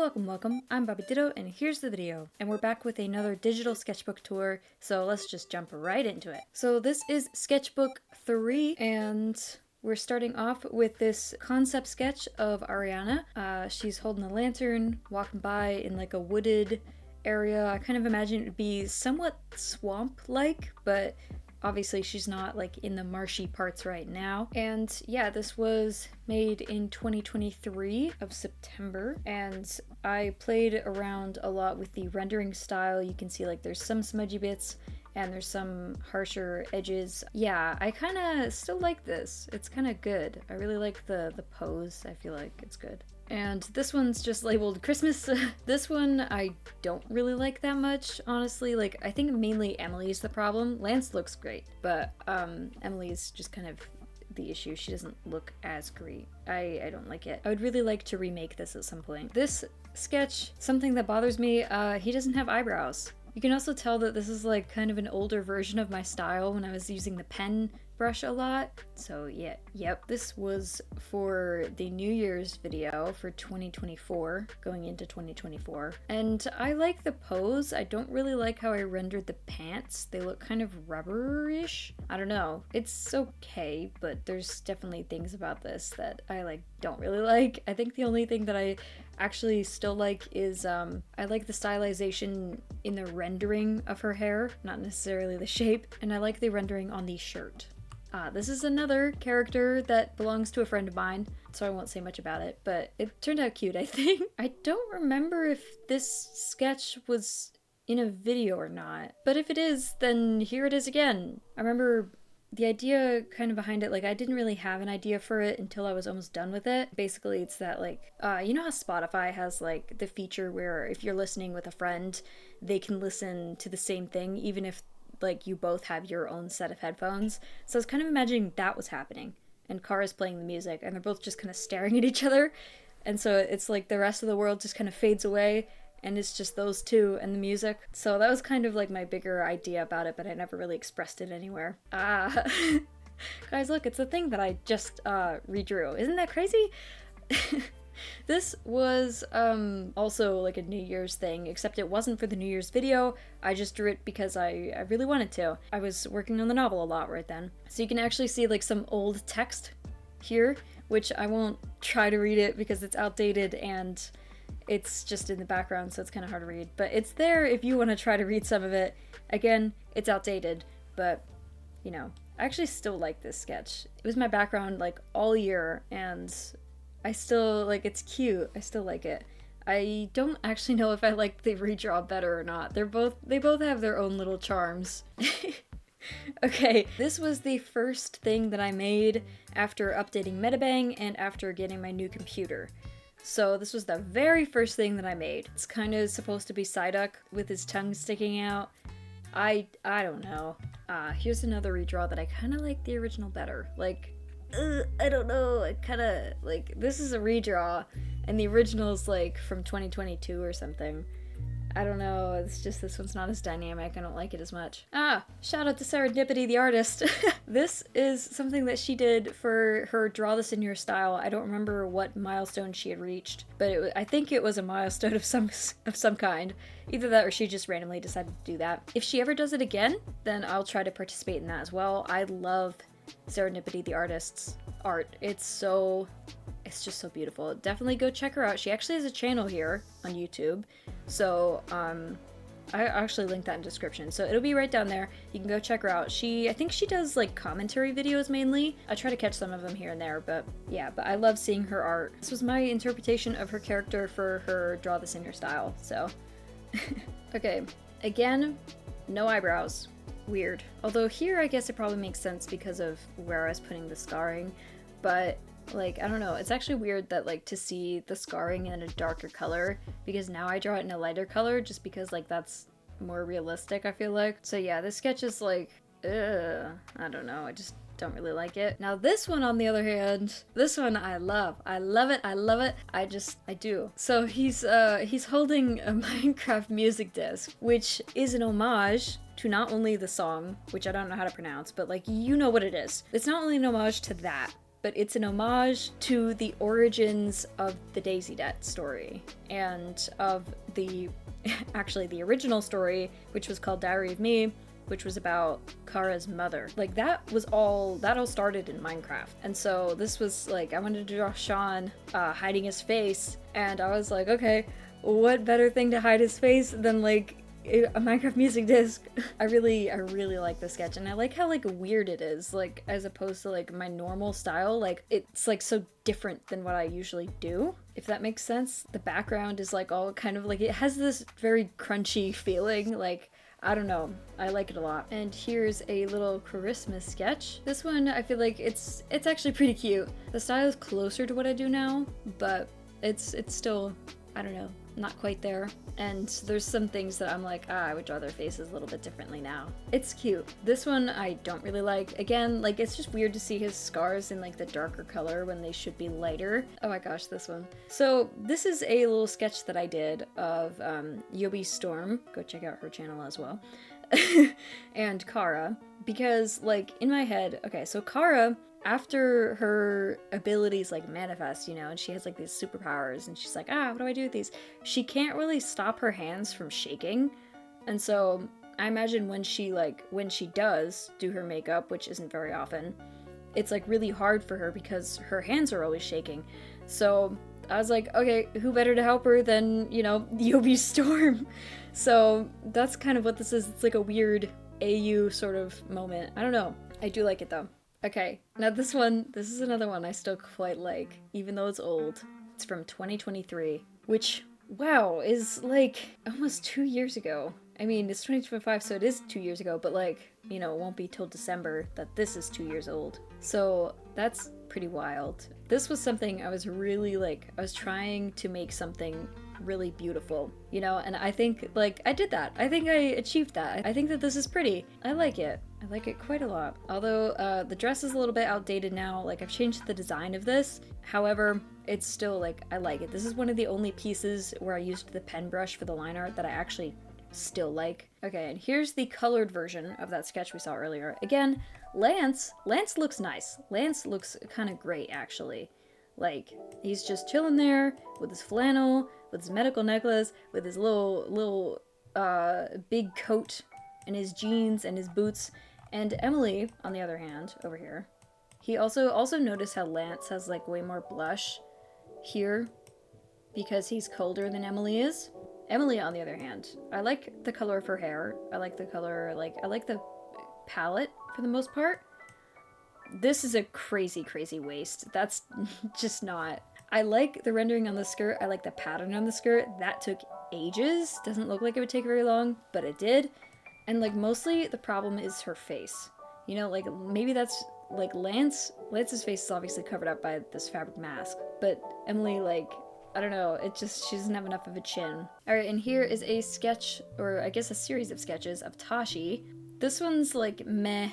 Welcome, I'm Bobby Ditto, and here's the video. And we're back with another digital sketchbook tour, so let's just jump right into it. So this is Sketchbook 3, and we're starting off with this concept sketch of Ariana. She's holding a lantern, walking by in like a wooded area. I kind of imagine it would be somewhat swamp-like, but obviously she's not like in the marshy parts right now. And yeah, this was made in 2023 of September, and I played around a lot with the rendering style. You can see like there's some smudgy bits and there's some harsher edges. Yeah, I kind of still like this. It's kind of good. I really like the pose. I feel like it's good. And this one's just labeled Christmas. This one I don't really like that much, honestly. Like, I think mainly Emily's the problem. Lance looks great, but Emily's just kind of the issue. She doesn't look as great. I don't like it. I would really like to remake this at some point. This sketch, something that bothers me, he doesn't have eyebrows. You can also tell that this is like kind of an older version of my style when I was using the pen brush a lot. So yeah, yep. This was for the New Year's video for 2024, going into 2024. And I like the pose. I don't really like how I rendered the pants. They look kind of rubberish. I don't know. It's okay, but there's definitely things about this that I don't really like. I think the only thing that I actually still like is I like the stylization in the rendering of her hair, not necessarily the shape, and I like the rendering on the shirt. This is another character that belongs to a friend of mine, so I won't say much about it, but it turned out cute, I think. I don't remember if this sketch was in a video or not, but if it is, then here it is again. I remember the idea kind of behind it, like I didn't really have an idea for it until I was almost done with it. Basically, it's that like, you know how Spotify has like the feature where if you're listening with a friend, they can listen to the same thing even if like you both have your own set of headphones. So I was kind of imagining that was happening, and Kara's playing the music and they're both just kind of staring at each other, and so it's like the rest of the world just kind of fades away and it's just those two and the music. So that was kind of like my bigger idea about it, but I never really expressed it anywhere. Guys, look, it's the thing that I just redrew. Isn't that crazy? This was also like a New Year's thing, except it wasn't for the New Year's video. I just drew it because I really wanted to. I was working on the novel a lot right then. So you can actually see like some old text here, which I won't try to read it because it's outdated and it's just in the background, so it's kind of hard to read. But it's there if you want to try to read some of it. Again, it's outdated, but you know, I actually still like this sketch. It was my background like all year, and I still, like, it's cute. I still like it. I don't actually know if I like the redraw better or not. They both have their own little charms. Okay, this was the first thing that I made after updating Metabang and after getting my new computer. So this was the very first thing that I made. It's kind of supposed to be Psyduck with his tongue sticking out. I don't know. Here's another redraw that I kind of like the original better. Like, I don't know, I kind of, like, this is a redraw, and the original's, like, from 2022 or something. I don't know, it's just this one's not as dynamic, I don't like it as much. Shout out to SerendipityTheArtist. This is something that she did for her Draw This in Your Style. I don't remember what milestone she had reached, but I think it was a milestone of some kind. Either that or she just randomly decided to do that. If she ever does it again, then I'll try to participate in that as well. I love Serendipity the Artist's art. It's just so beautiful. Definitely go check her out. She actually has a channel here on YouTube, so I actually linked that in the description, so it'll be right down there. You can go check her out. I think she does like commentary videos mainly. I try to catch some of them here and there, but yeah, but I love seeing her art. This was my interpretation of her character for her Draw This in Your Style, so okay, again, no eyebrows. Weird. Although here I guess it probably makes sense because of where I was putting the scarring, but like, I don't know, it's actually weird that like to see the scarring in a darker color, because now I draw it in a lighter color just because like that's more realistic, I feel like. So yeah, this sketch is like, I don't know, I just don't really like it. Now this one, on the other hand, this one I love. I love it, I love it. I do. So he's holding a Minecraft music disc, which is an homage to not only the song, which I don't know how to pronounce, but like, you know what it is. It's not only an homage to that, but it's an homage to the origins of the Daisy Debt story and of the actually the original story, which was called Diary of Me, which was about Kara's mother. Like that all started in Minecraft. And so this was like, I wanted to draw Sean hiding his face, and I was like, okay, what better thing to hide his face than like a Minecraft music disc? I really like the sketch, and I like how like weird it is, like as opposed to like my normal style. Like it's like so different than what I usually do, if that makes sense. The background is like all kind of like, it has this very crunchy feeling, like I don't know, I like it a lot. And here's a little Christmas sketch. This one, I feel like it's actually pretty cute. The style is closer to what I do now, but it's still, I don't know, not quite there. And there's some things that I'm like, I would draw their faces a little bit differently now. It's cute. This one I don't really like. Again, like it's just weird to see his scars in like the darker color when they should be lighter. Oh my gosh, this one. So this is a little sketch that I did of Yeoubii Storm. Go check out her channel as well. And Kara, because like in my head, okay, so Kara, after her abilities like manifest, you know, and she has like these superpowers, and she's like, what do I do with these? She can't really stop her hands from shaking. And so I imagine when she does do her makeup, which isn't very often, it's like really hard for her because her hands are always shaking. So I was like, okay, who better to help her than, you know, Yeoubii Storm? So that's kind of what this is. It's like a weird AU sort of moment. I don't know. I do like it though. Okay, now this is another one I still quite like, even though it's old. It's from 2023, which, wow, is like almost 2 years ago. I mean, it's 2025, so it is 2 years ago, but like, you know, it won't be till December that this is 2 years old. So that's pretty wild. This was something I was really like, I was trying to make something really beautiful, you know, and I think like I did that. I think I achieved that. I think that this is pretty. I like it. I like it quite a lot. Although the dress is a little bit outdated now. Like I've changed the design of this. However, it's still like, I like it. This is one of the only pieces where I used the pen brush for the line art that I actually still like. Okay, and here's the colored version of that sketch we saw earlier. Again, Lance looks nice. Lance looks kind of great actually. Like he's just chilling there with his flannel, with his medical necklace, with his little big coat and his jeans and his boots. And Emily, on the other hand, over here, he also noticed how Lance has like way more blush here because he's colder than Emily is. Emily, on the other hand, I like the color of her hair. I like the color, like, I like the palette for the most part. This is a crazy, crazy waist. That's just not. I like the rendering on the skirt. I like the pattern on the skirt. That took ages. Doesn't look like it would take very long, but it did. And like mostly the problem is her face. You know, like maybe that's like Lance's face is obviously covered up by this fabric mask, but Emily, like, I don't know, she doesn't have enough of a chin. Alright, and here is a sketch, or I guess a series of sketches of Tashi. This one's like meh.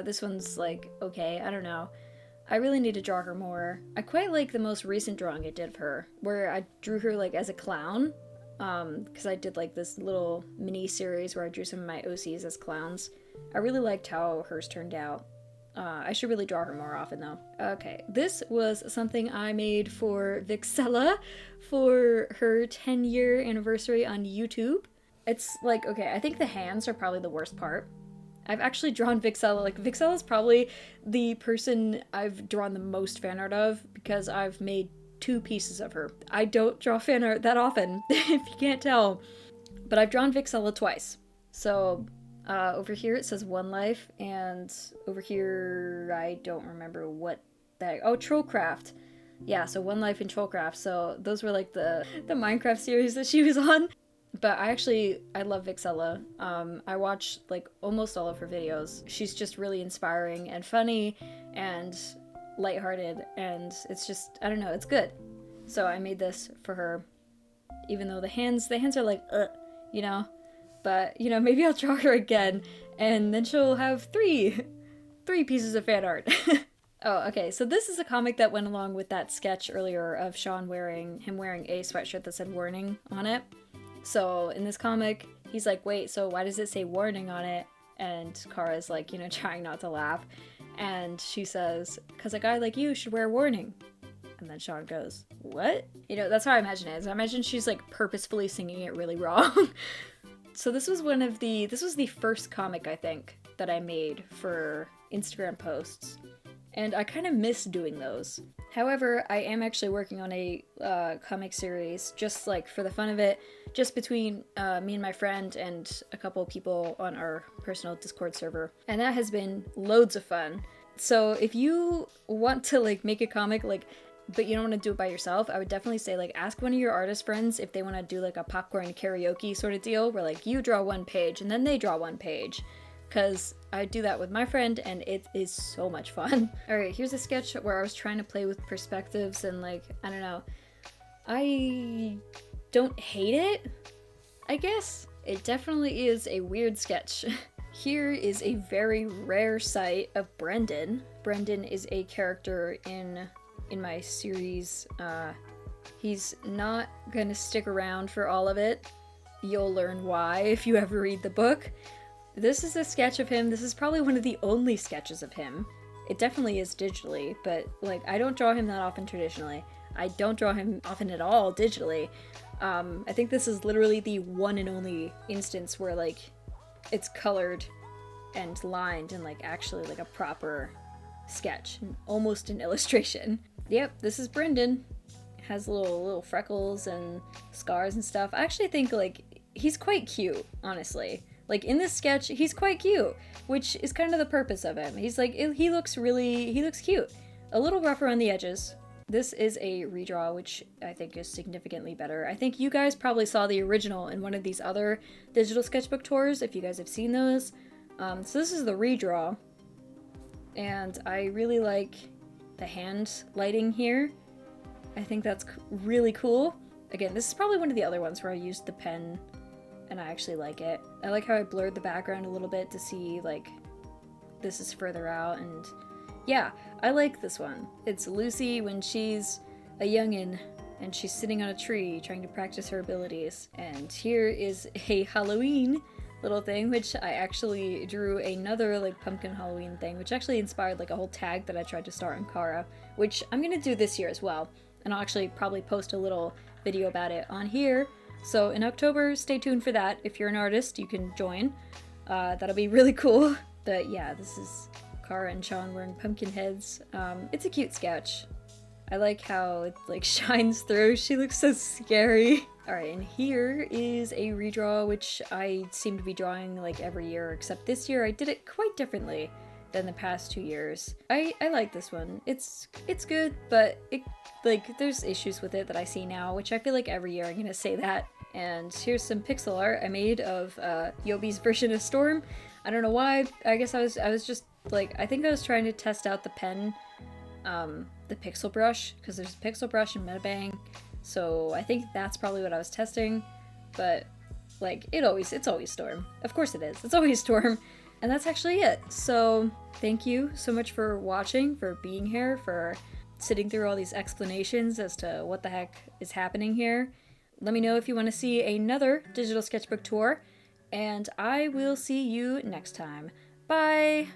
This one's like okay, I don't know. I really need to draw her more. I quite like the most recent drawing I did of her, where I drew her like as a clown. Because I did like this little mini series where I drew some of my OCs as clowns. I really liked how hers turned out. I should really draw her more often though. Okay, this was something I made for Vixella for her 10-year anniversary on YouTube. It's like, okay, I think the hands are probably the worst part. I've actually drawn Vixella. Like, Vixella's probably the person I've drawn the most fan art of because I've made 2 pieces of her. I don't draw fan art that often, if you can't tell. But I've drawn Vixella twice. So, over here it says One Life, and over here I don't remember what that... Oh, Trollcraft. Yeah, so One Life and Trollcraft. So those were like the Minecraft series that she was on. But I love Vixella. I watch like almost all of her videos. She's just really inspiring and funny and lighthearted, and it's just, I don't know, it's good. So I made this for her, even though the hands are like, you know, but you know, maybe I'll draw her again, and then she'll have three pieces of fan art. Oh, okay, so this is a comic that went along with that sketch earlier of Sean wearing a sweatshirt that said warning on it. So in this comic, he's like, wait, so why does it say warning on it? And Kara's like, you know, trying not to laugh. And she says, "'Cause a guy like you should wear a warning." And then Sean goes, "What?" You know, that's how I imagine it is. I imagine she's like purposefully singing it really wrong. So this was the first comic, I think, that I made for Instagram posts. And I kind of miss doing those. However, I am actually working on a comic series, just like for the fun of it, just between me and my friend and a couple people on our personal Discord server. And that has been loads of fun. So if you want to like make a comic, like, but you don't want to do it by yourself, I would definitely say like ask one of your artist friends if they want to do like a popcorn karaoke sort of deal where like you draw one page and then they draw one page. Because I do that with my friend and it is so much fun. Alright, here's a sketch where I was trying to play with perspectives and like, I don't know. I don't hate it, I guess. It definitely is a weird sketch. Here is a very rare sight of Brendan. Brendan is a character in my series. He's not gonna stick around for all of it. You'll learn why if you ever read the book. This is a sketch of him. This is probably one of the only sketches of him. It definitely is digitally, but like I don't draw him that often traditionally. I don't draw him often at all digitally. I think this is literally the one and only instance where like it's colored and lined and like actually like a proper sketch, almost an illustration. Yep, this is Brendan. Has little freckles and scars and stuff. I actually think like he's quite cute, honestly. Like in this sketch, he's quite cute, which is kind of the purpose of him. He's like, he looks cute. A little rough around the edges. This is a redraw, which I think is significantly better. I think you guys probably saw the original in one of these other digital sketchbook tours, if you guys have seen those. So this is the redraw. And I really like the hand lighting here. I think that's really cool. Again, this is probably one of the other ones where I used the pen and I actually like it. I like how I blurred the background a little bit to see like this is further out, and yeah, I like this one. It's Lucy when she's a youngin' and she's sitting on a tree trying to practice her abilities. And here is a Halloween little thing, which I actually drew another like pumpkin Halloween thing, which actually inspired like a whole tag that I tried to start on Kara, which I'm gonna do this year as well. And I'll actually probably post a little video about it on here. So in October, stay tuned for that. If you're an artist, you can join. That'll be really cool. But yeah, this is Kara and Sean wearing pumpkin heads. It's a cute sketch. I like how it like shines through. She looks so scary. Alright, and here is a redraw, which I seem to be drawing like every year, except this year I did it quite differently than the past 2 years. I like this one. It's good, but it like there's issues with it that I see now, which I feel like every year I'm gonna say that. And here's some pixel art I made of Yeoubii's version of Storm. I don't know why. I guess I was just like, I think I was trying to test out the pen, the pixel brush, because there's a pixel brush in Metabang. So I think that's probably what I was testing. But like it's always Storm. Of course it is. It's always Storm. And that's actually it. So thank you so much for watching, for being here, for sitting through all these explanations as to what the heck is happening here. Let me know if you want to see another digital sketchbook tour, and I will see you next time. Bye!